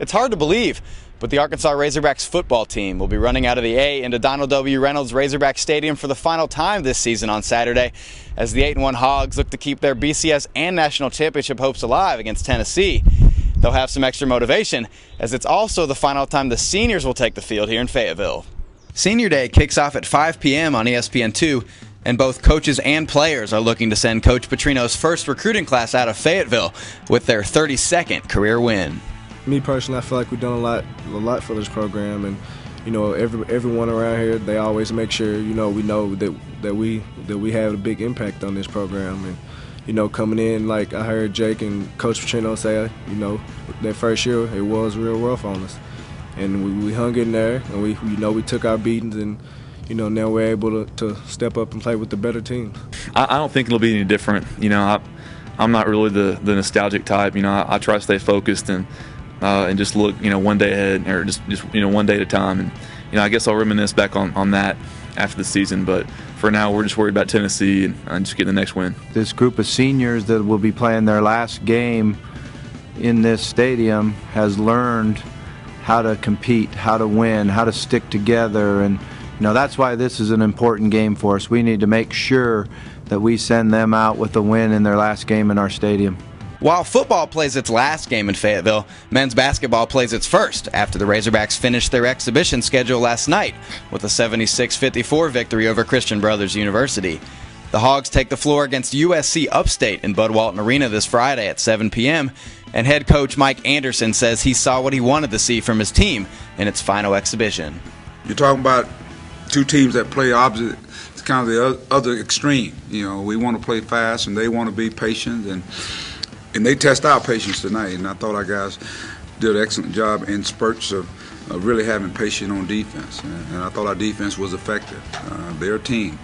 It's hard to believe, but the Arkansas Razorbacks football team will be running out of the A into Donald W. Reynolds Razorback Stadium for the final time this season on Saturday, as the 8-1 Hogs look to keep their BCS and national championship hopes alive against Tennessee. They'll have some extra motivation, as it's also the final time the seniors will take the field here in Fayetteville. Senior Day kicks off at 5 p.m. on ESPN2, and both coaches and players are looking to send Coach Petrino's first recruiting class out of Fayetteville with their 32nd career win. Me personally, I feel like we've done a lot for this program, and everyone around here, they always make sure we know that we have a big impact on this program. And coming in, like I heard Jake and Coach Petrino say, that first year it was real rough on us, and we hung in there, and we took our beatings, and now we're able to step up and play with the better teams. I don't think it'll be any different. I'm not really the nostalgic type. I try to stay focused and just look, one day ahead, or just one day at a time. And I guess I'll reminisce back on that after the season. But for now, we're just worried about Tennessee and just getting the next win. This group of seniors that will be playing their last game in this stadium has learned how to compete, how to win, how to stick together, and that's why this is an important game for us. We need to make sure that we send them out with a win in their last game in our stadium. While football plays its last game in Fayetteville, men's basketball plays its first after the Razorbacks finished their exhibition schedule last night with a 76-54 victory over Christian Brothers University. The Hogs take the floor against USC Upstate in Bud Walton Arena this Friday at 7 p.m., and head coach Mike Anderson says he saw what he wanted to see from his team in its final exhibition. You're talking about two teams that play opposite. It's kind of the other extreme. We want to play fast, and they want to be patient, and they test our patience tonight. And I thought our guys did an excellent job in spurts of really having patience on defense. And I thought our defense was effective. They're a team.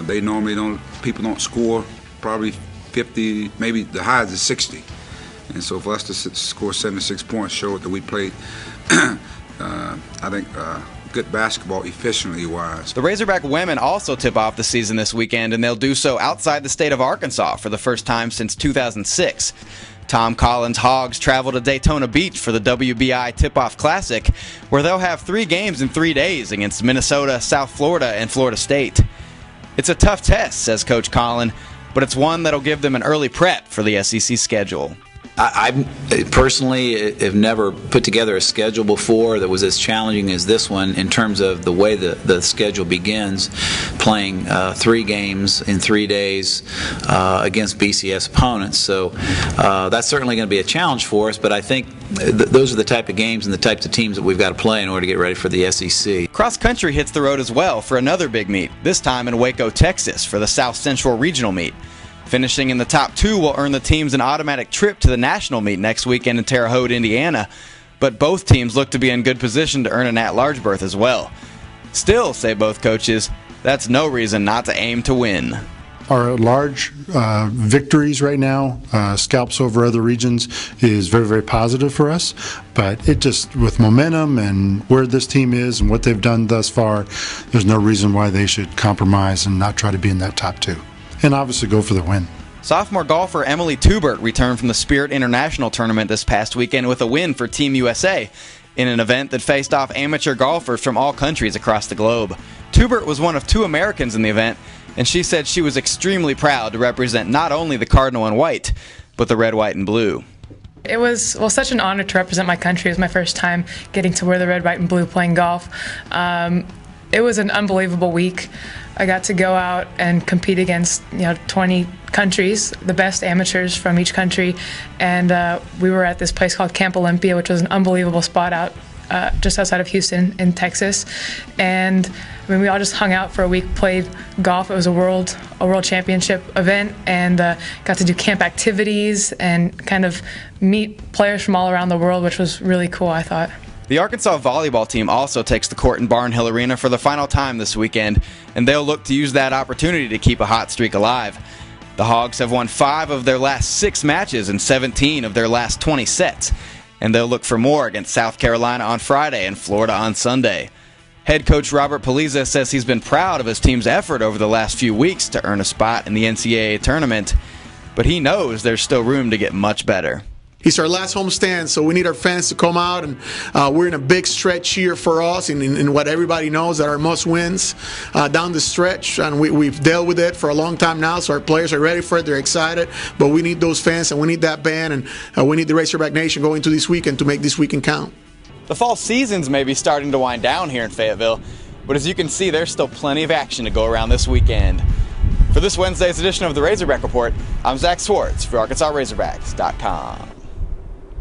They normally people don't score probably 50, maybe the highest is 60. And so for us to score 76 points showed that we played, I think, good basketball efficiently-wise. The Razorback women also tip off the season this weekend, and they'll do so outside the state of Arkansas for the first time since 2006. Tom Collins' Hogs travel to Daytona Beach for the WBI Tip-Off Classic, where they'll have 3 games in 3 days against Minnesota, South Florida, and Florida State. It's a tough test, says Coach Collin, but it's one that'll give them an early prep for the SEC schedule. I personally have never put together a schedule before that was as challenging as this one in terms of the way the schedule begins, playing 3 games in 3 days against BCS opponents. So that's certainly going to be a challenge for us, but I think those are the type of games and the types of teams that we've got to play in order to get ready for the SEC. Cross country hits the road as well for another big meet, this time in Waco, Texas for the South Central Regional meet. Finishing in the top 2 will earn the teams an automatic trip to the national meet next weekend in Terre Haute, Indiana, but both teams look to be in good position to earn an at-large berth as well. Still, say both coaches, that's no reason not to aim to win. Our large victories right now, scalps over other regions, is very, very positive for us. But it just, with momentum and where this team is and what they've done thus far, there's no reason why they should compromise and not try to be in that top 2. And obviously go for the win. Sophomore golfer Emily Tubert returned from the Spirit International Tournament this past weekend with a win for Team USA in an event that faced off amateur golfers from all countries across the globe. Tubert was one of 2 Americans in the event, and she said she was extremely proud to represent not only the Cardinal and White, but the Red, White, and Blue. It was, such an honor to represent my country. It was my first time getting to wear the Red, White, and Blue playing golf. It was an unbelievable week. I got to go out and compete against 20 countries, the best amateurs from each country, and we were at this place called Camp Olympia, which was an unbelievable spot out just outside of Houston in Texas. And we all just hung out for a week, played golf. It was a world championship event, and got to do camp activities and kind of meet players from all around the world, which was really cool, I thought. The Arkansas volleyball team also takes the court in Barnhill Arena for the final time this weekend, and they'll look to use that opportunity to keep a hot streak alive. The Hogs have won 5 of their last 6 matches and 17 of their last 20 sets, and they'll look for more against South Carolina on Friday and Florida on Sunday. Head coach Robert Paliza says he's been proud of his team's effort over the last few weeks to earn a spot in the NCAA tournament, but he knows there's still room to get much better. It's our last homestand, so we need our fans to come out, and we're in a big stretch here for us in what everybody knows that are must-wins down the stretch, and we've dealt with it for a long time now, so our players are ready for it, they're excited, but we need those fans and we need that band, and we need the Razorback Nation going into this weekend to make this weekend count. The fall season's maybe starting to wind down here in Fayetteville, but as you can see, there's still plenty of action to go around this weekend. For this Wednesday's edition of the Razorback Report, I'm Zach Swartz for ArkansasRazorbacks.com.